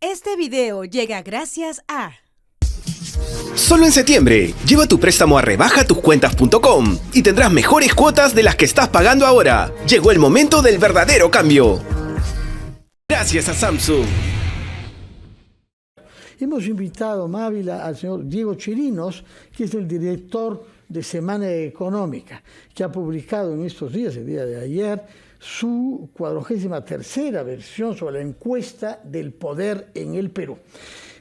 Este video llega gracias a... Solo en septiembre, lleva tu préstamo a rebajatuscuentas.com y tendrás mejores cuotas de las que estás pagando ahora. Llegó el momento del verdadero cambio. Gracias a Samsung. Hemos invitado, Mávila, al señor Diego Chirinos, que es el director de Semana Económica, que ha publicado en estos días, el día de ayer, su 43ª versión sobre la encuesta del poder en el Perú.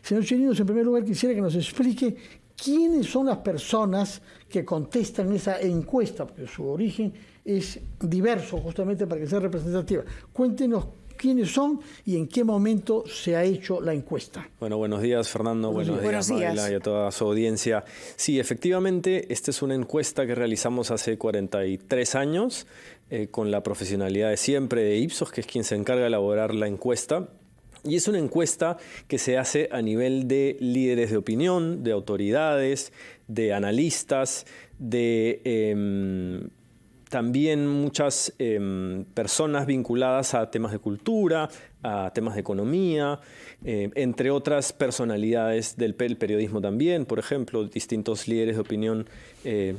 Señor Chirinos, en primer lugar quisiera que nos explique quiénes son las personas que contestan esa encuesta, porque su origen es diverso justamente para que sea representativa. Cuéntenos quiénes son y en qué momento se ha hecho la encuesta. Bueno, buenos días, Fernando. Buenos días, Mávila, y a toda su audiencia. Sí, efectivamente, esta es una encuesta que realizamos hace 43 años con la profesionalidad de siempre de Ipsos, que es quien se encarga de elaborar la encuesta. Y es una encuesta que se hace a nivel de líderes de opinión, de autoridades, de analistas, de también muchas personas vinculadas a temas de cultura, a temas de economía, entre otras personalidades del periodismo también, por ejemplo, distintos líderes de opinión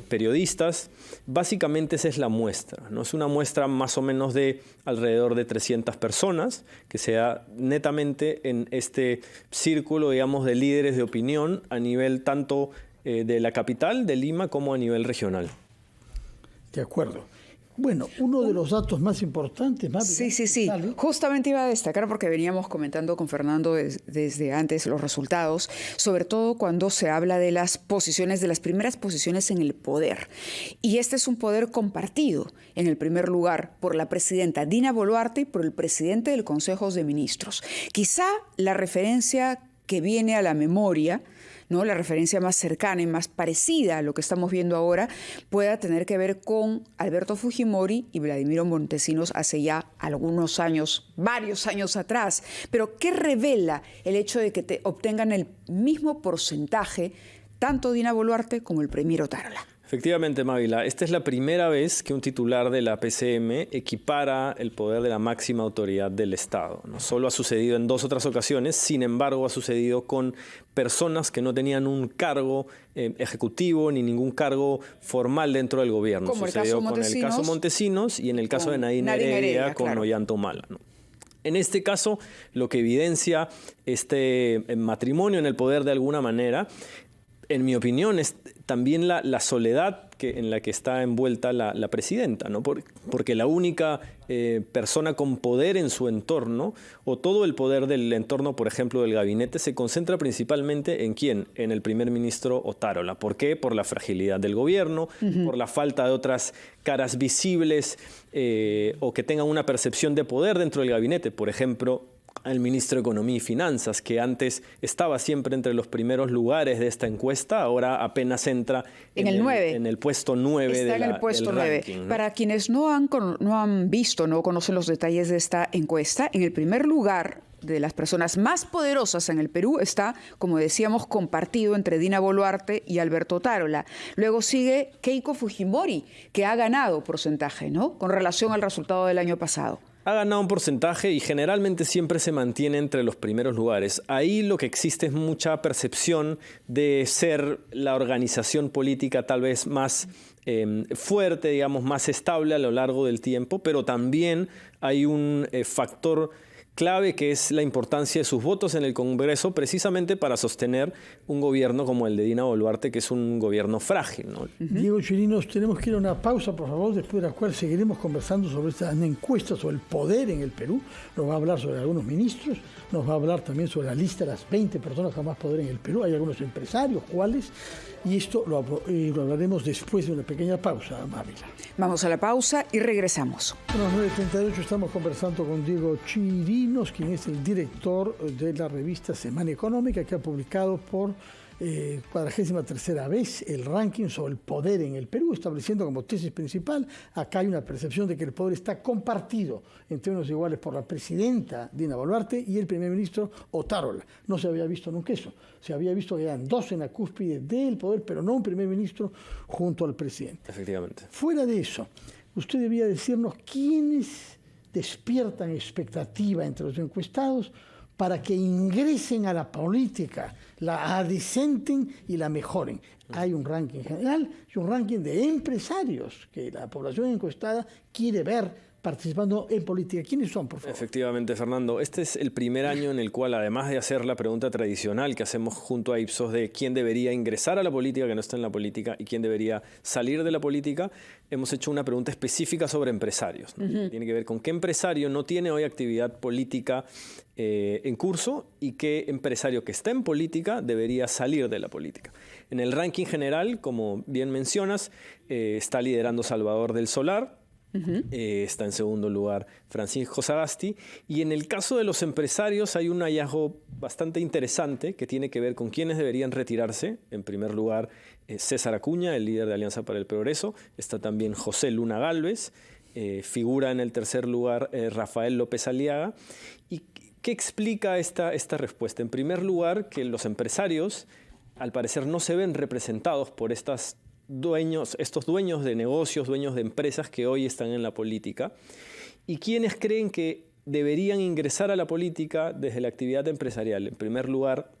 periodistas. Básicamente esa es la muestra, ¿no? Es una muestra más o menos de alrededor de 300 personas, que se da netamente en este círculo, digamos, de líderes de opinión a nivel tanto de la capital, de Lima, como a nivel regional. De acuerdo. Bueno, uno de los datos más importantes... Sí. Dale. Justamente iba a destacar porque veníamos comentando con Fernando desde antes los resultados, sobre todo cuando se habla de las posiciones, de las primeras posiciones en el poder. Y este es un poder compartido, en el primer lugar, por la presidenta Dina Boluarte y por el presidente del Consejo de Ministros. Quizá la referencia que viene a la memoria, ¿no?, la referencia más cercana y más parecida a lo que estamos viendo ahora, pueda tener que ver con Alberto Fujimori y Vladimiro Montesinos hace ya algunos años, varios años atrás. Pero ¿qué revela el hecho de que obtengan el mismo porcentaje tanto Dina Boluarte como el premier Otárola? Efectivamente, Mávila, esta es la primera vez que un titular de la PCM equipara el poder de la máxima autoridad del Estado. No solo ha sucedido en 2 otras ocasiones, sin embargo ha sucedido con personas que no tenían un cargo ejecutivo ni ningún cargo formal dentro del gobierno. Como sucedió con el caso Montesinos y en el caso de Nadine Heredia con Ollanta Humala, ¿no? En este caso, lo que evidencia este matrimonio en el poder de alguna manera, en mi opinión, es también la soledad en la que está envuelta la presidenta, ¿no? Porque la única persona con poder en su entorno, o todo el poder del entorno, por ejemplo, del gabinete, se concentra principalmente en ¿quién? En el primer ministro Otárola. ¿Por qué? Por la fragilidad del gobierno, por la falta de otras caras visibles o que tengan una percepción de poder dentro del gabinete. Por ejemplo, el ministro de Economía y Finanzas, que antes estaba siempre entre los primeros lugares de esta encuesta, ahora apenas entra en el puesto 9 Está en el puesto 9. Ranking, ¿no? Para quienes no han visto, no conocen los detalles de esta encuesta, en el primer lugar de las personas más poderosas en el Perú está, como decíamos, compartido entre Dina Boluarte y Alberto Otárola. Luego sigue Keiko Fujimori, que ha ganado porcentaje, ¿no?, con relación al resultado del año pasado. Ha ganado un porcentaje y generalmente siempre se mantiene entre los primeros lugares. Ahí lo que existe es mucha percepción de ser la organización política tal vez más fuerte, digamos, más estable a lo largo del tiempo, pero también hay un factor clave que es la importancia de sus votos en el Congreso precisamente para sostener un gobierno como el de Dina Boluarte, que es un gobierno frágil, ¿no? Diego Chirinos, tenemos que ir a una pausa, por favor, después de la cual seguiremos conversando sobre esta encuesta sobre el poder en el Perú. Nos va a hablar sobre algunos ministros, nos va a hablar también sobre la lista de las 20 personas con más poder en el Perú. Hay algunos empresarios, ¿cuáles? Y esto lo hablaremos después de una pequeña pausa, Mávila. Vamos a la pausa y regresamos. A las 9:38 estamos conversando con Diego Chirinos, quien es el director de la revista Semana Económica, que ha publicado por 43ª vez el ranking sobre el poder en el Perú, estableciendo como tesis principal, acá hay una percepción de que el poder está compartido en términos iguales por la presidenta Dina Boluarte y el primer ministro Otárola. No se había visto nunca eso. Se había visto que eran 2 en la cúspide del poder, pero no un primer ministro junto al presidente. Efectivamente. Fuera de eso, usted debía decirnos quiénes despiertan expectativa entre los encuestados para que ingresen a la política, la adicenten y la mejoren. Hay un ranking general y un ranking de empresarios que la población encuestada quiere ver participando en política. ¿Quiénes son, por favor? Efectivamente, Fernando. Este es el primer año en el cual, además de hacer la pregunta tradicional que hacemos junto a Ipsos de quién debería ingresar a la política, que no está en la política, y quién debería salir de la política, hemos hecho una pregunta específica sobre empresarios, ¿no? Tiene que ver con qué empresario no tiene hoy actividad política en curso y qué empresario que está en política debería salir de la política. En el ranking general, como bien mencionas, está liderando Salvador del Solar. Está en segundo lugar Francisco Sagasti, y en el caso de los empresarios hay un hallazgo bastante interesante que tiene que ver con quiénes deberían retirarse. En primer lugar, César Acuña, el líder de Alianza para el Progreso. Está también José Luna Gálvez. Figura en el tercer lugar Rafael López Aliaga. ¿Y qué explica esta respuesta? En primer lugar, que los empresarios al parecer no se ven representados por estos dueños de negocios, dueños de empresas que hoy están en la política, y quienes creen que deberían ingresar a la política desde la actividad empresarial. En primer lugar,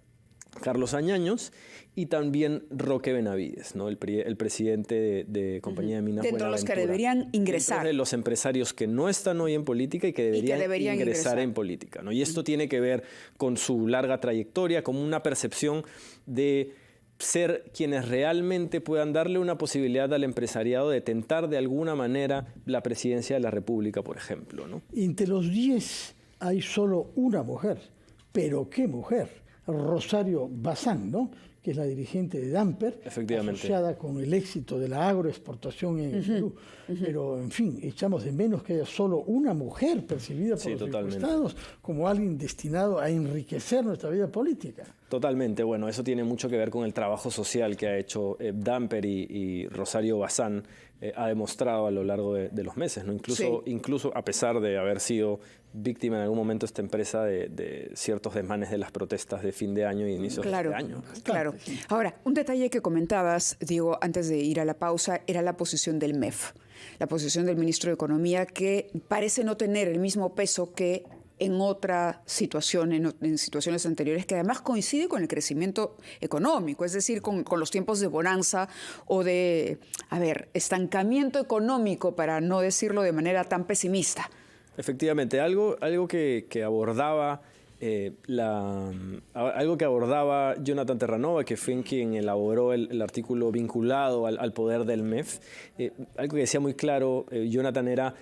Carlos Añaños y también Roque Benavides, ¿no? el presidente de Compañía de Minas Buenaventura. Dentro de los que deberían ingresar. Dentro de los empresarios que no están hoy en política y que deberían ingresar en política, ¿no? Y esto tiene que ver con su larga trayectoria, como una percepción de ser quienes realmente puedan darle una posibilidad al empresariado de tentar de alguna manera la presidencia de la República, por ejemplo, ¿no? Entre los 10 hay solo una mujer, pero ¿qué mujer? Rosario Bazán, ¿no? Que es la dirigente de Damper, asociada con el éxito de la agroexportación en el Perú. Pero, en fin, echamos de menos que haya solo una mujer percibida por los encuestados como alguien destinado a enriquecer nuestra vida política. Totalmente. Bueno, eso tiene mucho que ver con el trabajo social que ha hecho Damper y Rosario Bazán ha demostrado a lo largo de los meses, ¿no? Incluso a pesar de haber sido víctima en algún momento esta empresa de ciertos desmanes de las protestas de fin de año y inicios de este año. Claro. Ahora, un detalle que comentabas, Diego, antes de ir a la pausa, era la posición del MEF, la posición del ministro de Economía, que parece no tener el mismo peso que en otra situación, en situaciones anteriores, que además coincide con el crecimiento económico, es decir, con los tiempos de bonanza o de, estancamiento económico, para no decirlo de manera tan pesimista. Efectivamente, algo que abordaba Jonathan Terranova, que fue quien elaboró el artículo vinculado al poder del MEF. Algo que decía muy claro Jonathan era: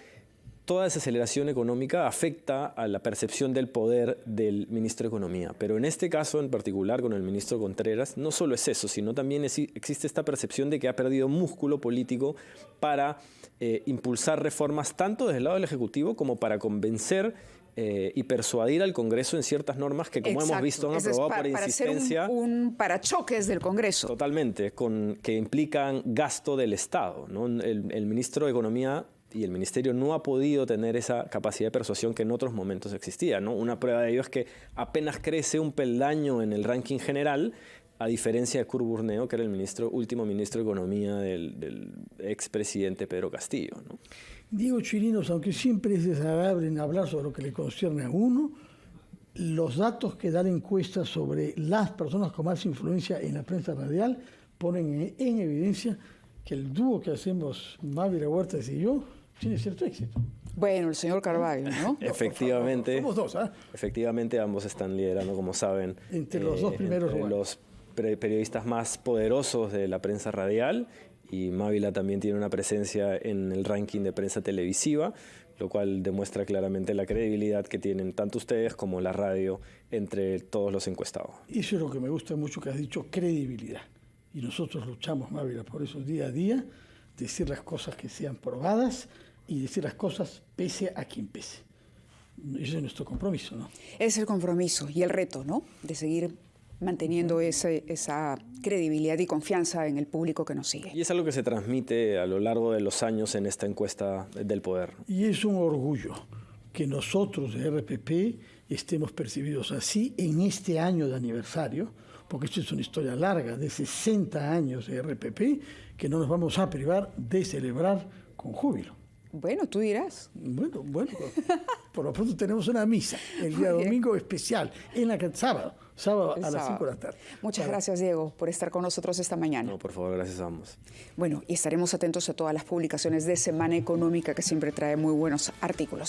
toda esa aceleración económica afecta a la percepción del poder del ministro de Economía. Pero en este caso en particular, con el ministro Contreras, no solo es eso, sino también existe esta percepción de que ha perdido músculo político para impulsar reformas tanto desde el lado del Ejecutivo como para convencer y persuadir al Congreso en ciertas normas que, como hemos visto, han aprobado por insistencia. Para ser un parachoques del Congreso. Totalmente, que implican gasto del Estado, ¿no? El ministro de Economía y el Ministerio no ha podido tener esa capacidad de persuasión que en otros momentos existía, ¿no? Una prueba de ello es que apenas crece un peldaño en el ranking general, a diferencia de Kurt Burneo, que era el último ministro de Economía del expresidente Pedro Castillo, ¿no? Diego Chirinos, aunque siempre es desagradable en hablar sobre lo que le concierne a uno, los datos que da la encuesta sobre las personas con más influencia en la prensa radial ponen en evidencia que el dúo que hacemos Mávila Huertas y yo tiene cierto éxito. Bueno, el señor Carvalho, ¿no? Efectivamente. Somos dos, ¿ah? Efectivamente, ambos están liderando, como saben. Entre los dos primeros lugares. Los periodistas más poderosos de la prensa radial, y Mávila también tiene una presencia en el ranking de prensa televisiva, lo cual demuestra claramente la credibilidad que tienen tanto ustedes como la radio entre todos los encuestados. Eso es lo que me gusta mucho que has dicho, credibilidad. Y nosotros luchamos, Mávila, por eso día a día, decir las cosas que sean probadas y decir las cosas pese a quien pese. Ese es nuestro compromiso, ¿no? Es el compromiso y el reto, ¿no? De seguir manteniendo esa credibilidad y confianza en el público que nos sigue. Y es algo que se transmite a lo largo de los años en esta encuesta del poder. Y es un orgullo que nosotros de RPP estemos percibidos así en este año de aniversario, porque esto es una historia larga de 60 años de RPP que no nos vamos a privar de celebrar con júbilo. Bueno, tú dirás. Bueno, por lo pronto tenemos una misa el día domingo especial, sábado a las 5 de la tarde. Muchas gracias, Diego, por estar con nosotros esta mañana. No, por favor, gracias a ambos. Bueno, y estaremos atentos a todas las publicaciones de Semana Económica, que siempre trae muy buenos artículos.